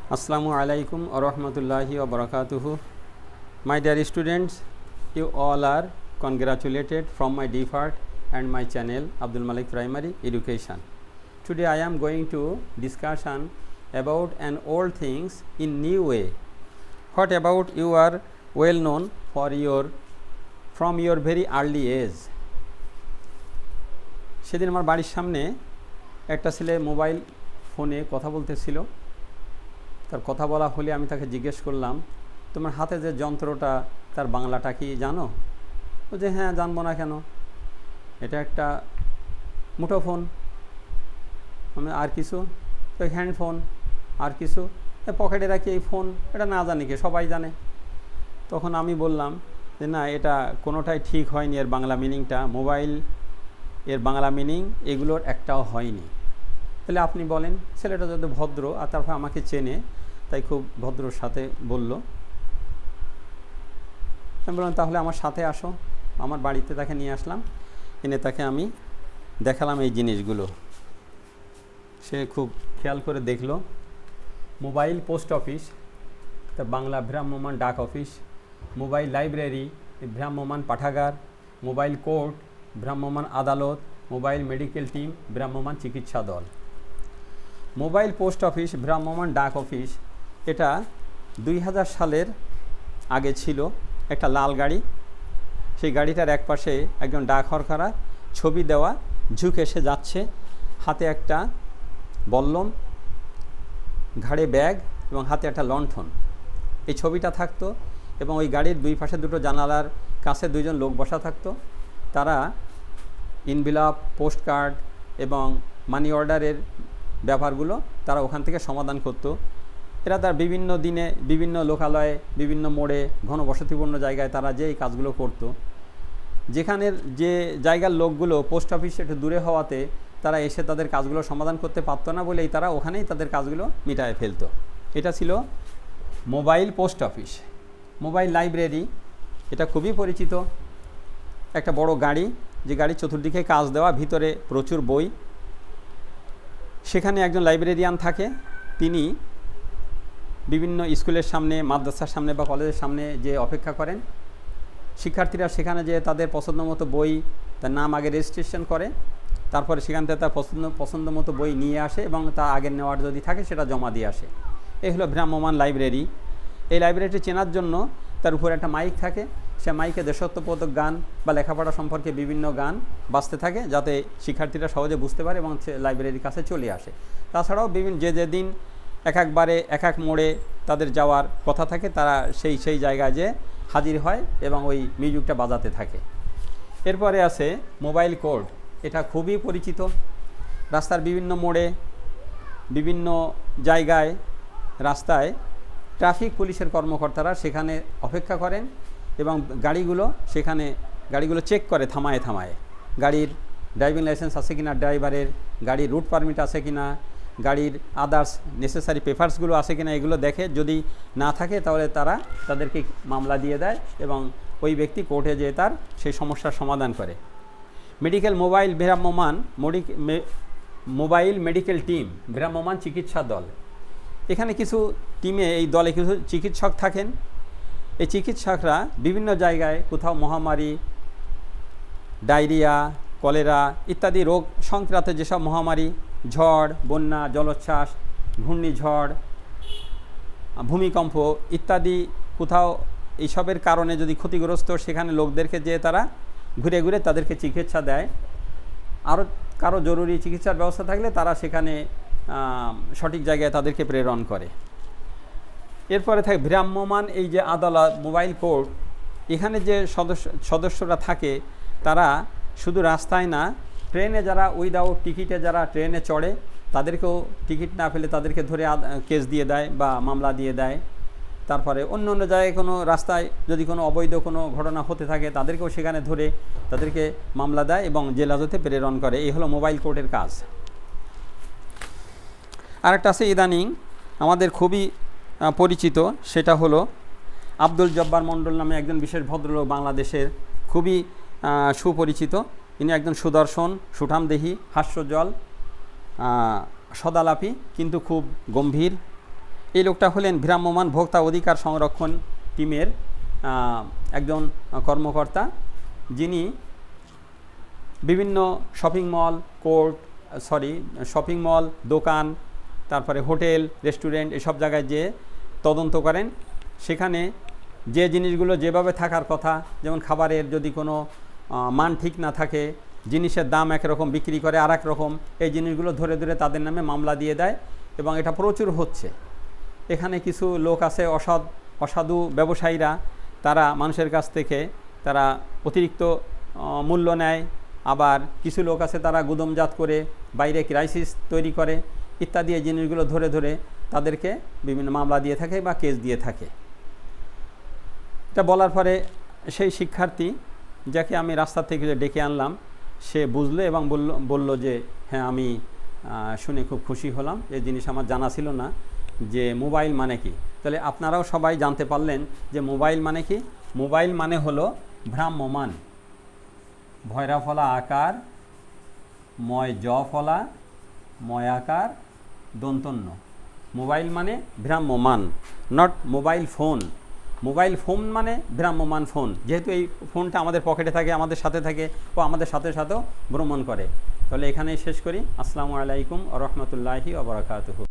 Assalamu alaikum wa rahmatullahi wa barakatuhu. My dear students, you all are congratulated from my default and my channel Abdul Malik Primary Education. Today I am going to discussion about an old things in new way. What about you are well known for from your very early age. সেদিন আমার বাড়ির সামনে একটা ছেলে mobile ফোনে কথা বলতেছিল। তার কথা বলা হলে আমি তাকে জিজ্ঞেস করলাম, তোমার হাতে যে যন্ত্রটা তার বাংলাটা কি জানো? ও যে হ্যাঁ, জানবো না কেন, এটা একটা মুঠোফোন। আমি আর কিছু? তো হ্যান্ডফোন। আর কিছু? পকেটে রাখি এই ফোন। এটা না জানি কি, সবাই জানে। তখন আমি বললাম যে না, এটা কোনোটাই ঠিক হয়নি। এর বাংলা মিনিংটা, মোবাইল এর বাংলা মিনিং এগুলোর একটাও হয়নি। তাহলে আপনি বলেন। ছেলেটা যদি ভদ্র আর তারপর আমাকে চেনে, তাই খুব ভদ্রর সাথে বলল। আমি বললাম তাহলে আমার সাথে আসো। আমার বাড়িতে তাকে নিয়ে আসলাম, এনে তাকে আমি দেখালাম এই জিনিসগুলো। সে খুব খেয়াল করে দেখল। মোবাইল পোস্ট অফিস, তার বাংলা ভ্রাম্যমাণ ডাক অফিস। মোবাইল লাইব্রেরি, ভ্রাম্যমাণ পাঠাগার। মোবাইল কোর্ট, ভ্রাম্যমাণ আদালত। মোবাইল মেডিকেল টিম, ভ্রাম্যমাণ চিকিৎসা দল। মোবাইল পোস্ট অফিস, ভ্রাম্যমাণ ডাক অফিস, এটা 2000 সালের আগে ছিল একটা লাল গাড়ি। সেই গাড়িটার এক পাশে একজন ডাক হরকারা ছবি দেওয়া ঝুঁকে এসে যাচ্ছে, হাতে একটা বল্লম, ঘাড়ে ব্যাগ এবং হাতে একটা লণ্ঠন। এই ছবিটা থাকতো এবং ওই গাড়ির দুই পাশে দুটো জানালার কাছে দুইজন লোক বসা থাকতো। তারা ইনভিলপ, পোস্ট কার্ড এবং মানি অর্ডারের ব্যাপারগুলো তারা ওখান থেকে সমাধান করতো। এরা তার বিভিন্ন দিনে বিভিন্ন লোকালয়ে, বিভিন্ন মোড়ে, ঘনবসতিপূর্ণ জায়গায় তারা যে এই কাজগুলো করত। যেখানের যে জায়গার লোকগুলো পোস্ট অফিস একটু দূরে হওয়াতে তারা এসে তাদের কাজগুলো সমাধান করতে পারতো না বলেই তারা ওখানেই তাদের কাজগুলো মিটায়ে ফেলতো। এটা ছিল mobile post office. Mobile library, এটা খুবই পরিচিত। একটা বড় গাড়ি, যে গাড়ির চতুর্দিকে কাজ দেওয়া, ভিতরে প্রচুর বই। সেখানে একজন লাইব্রেরিয়ান থাকে। তিনি বিভিন্ন স্কুলের সামনে, মাদ্রাসার সামনে বা কলেজের সামনে যে অপেক্ষা করেন। শিক্ষার্থীরা সেখানে যে তাদের পছন্দ মতো বই, তার নাম আগে রেজিস্ট্রেশন করে, তারপরে সেখান থেকে তার পছন্দ মতো বই নিয়ে আসে এবং তা আগের নেওয়ার যদি থাকে সেটা জমা দিয়ে আসে। এই হলো ভ্রাম্যমাণ লাইব্রেরি। এই লাইব্রেরিটি চেনার জন্য তার উপরে একটা মাইক থাকে। সে মাইকে দেশাত্মবোধক গান বা লেখাপড়া সম্পর্কে বিভিন্ন গান বাজতে থাকে, যাতে শিক্ষার্থীরা সহজে বুঝতে পারে এবং লাইব্রেরির কাছে চলে আসে। তাছাড়াও বিভিন্ন যেদিন এক একবারে এক এক মোড়ে তাদের যাওয়ার কথা থাকে, তারা সেই জায়গায় যে হাজির হয় এবং ওই মিউজিকটা বাজাতে থাকে। এরপরে আছে মোবাইল কোর্ট। এটা খুবই পরিচিত। রাস্তার বিভিন্ন মোড়ে, বিভিন্ন জায়গায়, রাস্তায় ট্রাফিক পুলিশের কর্মকর্তারা সেখানে অপেক্ষা করেন এবং গাড়িগুলো চেক করে থামায় থামায়। গাড়ির ড্রাইভিং লাইসেন্স আছে কিনা ড্রাইভারের, গাড়ির রুট পারমিট আছে কিনা, গাড়ির আদার্স নেসেসারি পেপারসগুলো আছে কিনা, এগুলো দেখে। যদি না থাকে তাহলে তারা তাদেরকে মামলা দিয়ে দেয় এবং ওই ব্যক্তি কোর্টে যেয়ে তার সেই সমস্যার সমাধান করে। মেডিকেল মোবাইল ভ্রাম্যমাণ মোবাইল মেডিকেল টিম, ভ্রাম্যমাণ চিকিৎসা দল। এখানে কিছু টিমে, এই দলে কিছু চিকিৎসক থাকেন। এই চিকিৎসকরা বিভিন্ন জায়গায় কোথাও মহামারী, ডায়রিয়া, কলেরা ইত্যাদি রোগ সংক্রান্ত যেসব মহামারী, ঝড়, বন্যা, জলোচ্ছ্বাস, ঘূর্ণিঝড়, ভূমিকম্প ইত্যাদি কোথাও এইসবের কারণে যদি ক্ষতিগ্রস্ত, সেখানে লোকদেরকে যে তারা ঘুরে ঘুরে তাদেরকে চিকিৎসা দেয়। আরও কারো জরুরি চিকিৎসার ব্যবস্থা থাকলে তারা সেখানে সঠিক জায়গায় তাদেরকে প্রেরণ করে। এরপরে থাকে ভ্রাম্যমাণ এই যে আদালত, মোবাইল কোর্ট। এখানে যে সদস্যরা থাকে তারা শুধু রাস্তায় না, ট্রেনে যারা উইদাউট টিকিটে যারা ট্রেনে চড়ে তাদেরকেও টিকিট না পেলে তাদেরকে ধরে কেস দিয়ে দেয় বা মামলা দিয়ে দেয়। তারপরে অন্য অন্য জায়গায় কোনো রাস্তায় যদি কোনো অবৈধ কোনো ঘটনা হতে থাকে তাদেরকেও সেখানে ধরে তাদেরকে মামলা দেয় এবং জেল হাজতে প্রেরণ করে। এই হলো মোবাইল কোর্টের কাজ। আরেকটা আছে ইদানিং আমাদের খুবই পরিচিত, সেটা হলো আব্দুল জব্বার মণ্ডল নামে একজন বিশেষ ভদ্রলোক, বাংলাদেশের খুবই সুপরিচিত। ইনি একজন সুদর্শন, সুঠামদেহী, হাস্যজ্জ্বল, সদালাপী, কিন্তু খুব গম্ভীর। এই লোকটা হলেন ভ্রাম্যমাণ ভোক্তা অধিকার সংরক্ষণ টিমের একজন কর্মকর্তা, যিনি বিভিন্ন শপিং মল, দোকান, তারপরে হোটেল, রেস্টুরেন্ট এসব জায়গায় যে তদন্ত করেন। সেখানে যে জিনিসগুলো যেভাবে থাকার কথা, যেমন খাবারের যদি কোনো মান ঠিক না থাকে, জিনিসের দাম একরকম বিক্রি করে আর এক রকম, এই জিনিসগুলো ধরে ধরে তাদের নামে মামলা দিয়ে দেয় এবং এটা প্রচুর হচ্ছে। এখানে কিছু লোক আছে অসাধু ব্যবসায়ীরা, তারা মানুষের কাছ থেকে তারা অতিরিক্ত মূল্য নেয়। আবার কিছু লোক আছে তারা গুদামজাত করে বাইরে ক্রাইসিস তৈরি করে ইত্যাদি। এই জিনিসগুলো ধরে ধরে তাদেরকে বিভিন্ন মামলা দিয়ে থাকে বা কেস দিয়ে থাকে। এটা বলার পরে সেই শিক্ষার্থী, যাকে আমি রাস্তা থেকে ডেকে আনলাম, সে বুঝলো এবং বলল যে হ্যাঁ, আমি শুনে খুব খুশি হলাম, এই জিনিস আমার জানা ছিল না যে মোবাইল মানে কি। তাহলে আপনারাও সবাই জানতে পারলেন যে মোবাইল মানে কি। মোবাইল মানে হলো ভ্রাম্যমান, ভয়রা ফলা আকার, ময় জ ফলা, ময় আকার, দন্তন্য। মোবাইল মানে ভ্রাম্যমান, not mobile phone. Mobile phone মানে ভ্রাম্যমান ফোন, যেহেতু এই ফোনটা আমাদের পকেটে থাকে, আমাদের সাথে থাকে ও আমাদের সাথে সাথেও ভ্রমণ করে। তাহলে এখানেই শেষ করি। আসসালামু আলাইকুম ওয়া রাহমাতুল্লাহি ওয়া বারাকাতুহু।